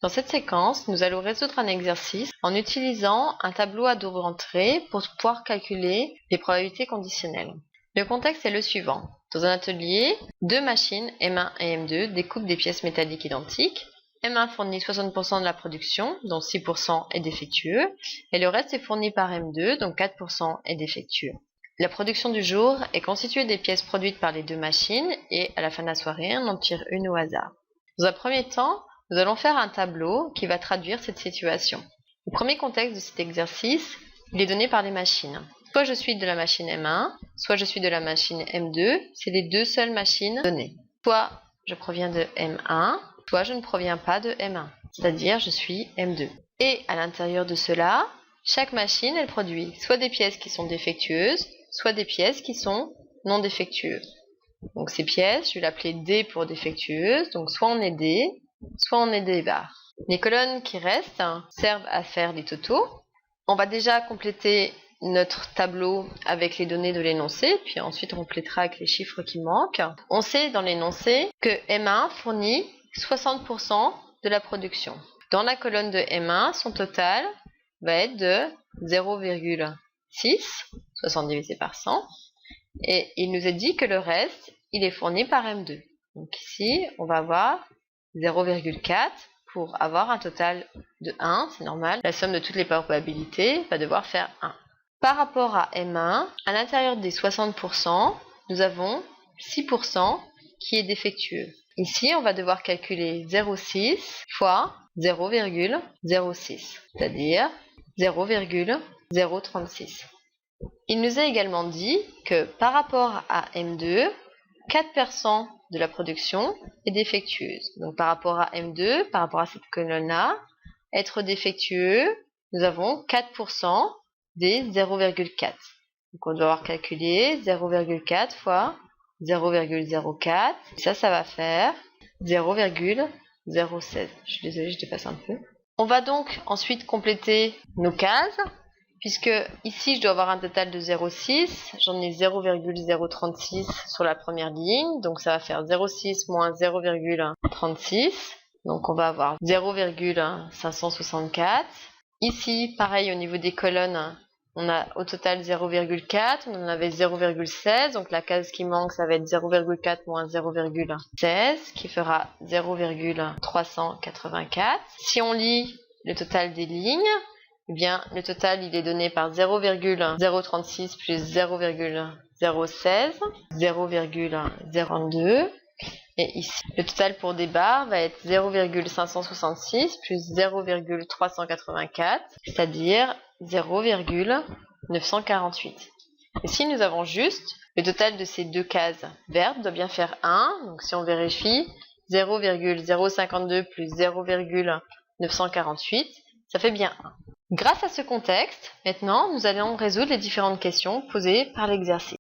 Dans cette séquence, nous allons résoudre un exercice en utilisant un tableau à deux entrées pour pouvoir calculer les probabilités conditionnelles. Le contexte est le suivant. Dans un atelier, deux machines, M1 et M2, découpent des pièces métalliques identiques. M1 fournit 60% de la production, dont 6% est défectueux, et le reste est fourni par M2, dont 4% est défectueux. La production du jour est constituée des pièces produites par les deux machines, et à la fin de la soirée, on en tire une au hasard. Dans un premier temps, nous allons faire un tableau qui va traduire cette situation. Le premier contexte de cet exercice, il est donné par les machines. Soit je suis de la machine M1, soit je suis de la machine M2, c'est les deux seules machines données. Soit je proviens de M1, soit je ne proviens pas de M1, c'est-à-dire je suis M2. Et à l'intérieur de cela, chaque machine, elle produit soit des pièces qui sont défectueuses, soit des pièces qui sont non défectueuses. Donc ces pièces, je vais l'appeler D pour défectueuse, donc soit on est D, soit on est des barres. Les colonnes qui restent servent à faire les totaux. On va déjà compléter notre tableau avec les données de l'énoncé, puis ensuite on complétera avec les chiffres qui manquent. On sait dans l'énoncé que M1 fournit 60% de la production. Dans la colonne de M1, son total va être de 0,6, 60 divisé par 100, et il nous est dit que le reste, il est fourni par M2. Donc ici, on va avoir 0,4 pour avoir un total de 1, c'est normal. La somme de toutes les probabilités va devoir faire 1. Par rapport à M1, à l'intérieur des 60%, nous avons 6% qui est défectueux. Ici, on va devoir calculer 0,6 fois 0,06, c'est-à-dire 0,036. Il nous est également dit que par rapport à M2, 4% de la production est défectueuse. Donc par rapport à M2, par rapport à cette colonne-là, être défectueux, nous avons 4% des 0,4. Donc on doit avoir calculé 0,4 fois 0,04. Ça va faire 0,016. Je suis désolée, je dépasse un peu. On va donc ensuite compléter nos cases. Puisque ici, je dois avoir un total de 0,6, j'en ai 0,036 sur la première ligne, donc ça va faire 0,6 moins 0,36, donc on va avoir 0,564. Ici, pareil, au niveau des colonnes, on a au total 0,4, on en avait 0,16, donc la case qui manque, ça va être 0,4 moins 0,16, qui fera 0,384. Si on lit le total des lignes, eh bien, le total, il est donné par 0,036 plus 0,016, 0,032. Et ici, le total pour des barres va être 0,566 plus 0,384, c'est-à-dire 0,948. Et si nous avons juste, le total de ces deux cases vertes doit bien faire 1. Donc si on vérifie, 0,052 plus 0,948, ça fait bien 1. Grâce à ce contexte, maintenant, nous allons résoudre les différentes questions posées par l'exercice.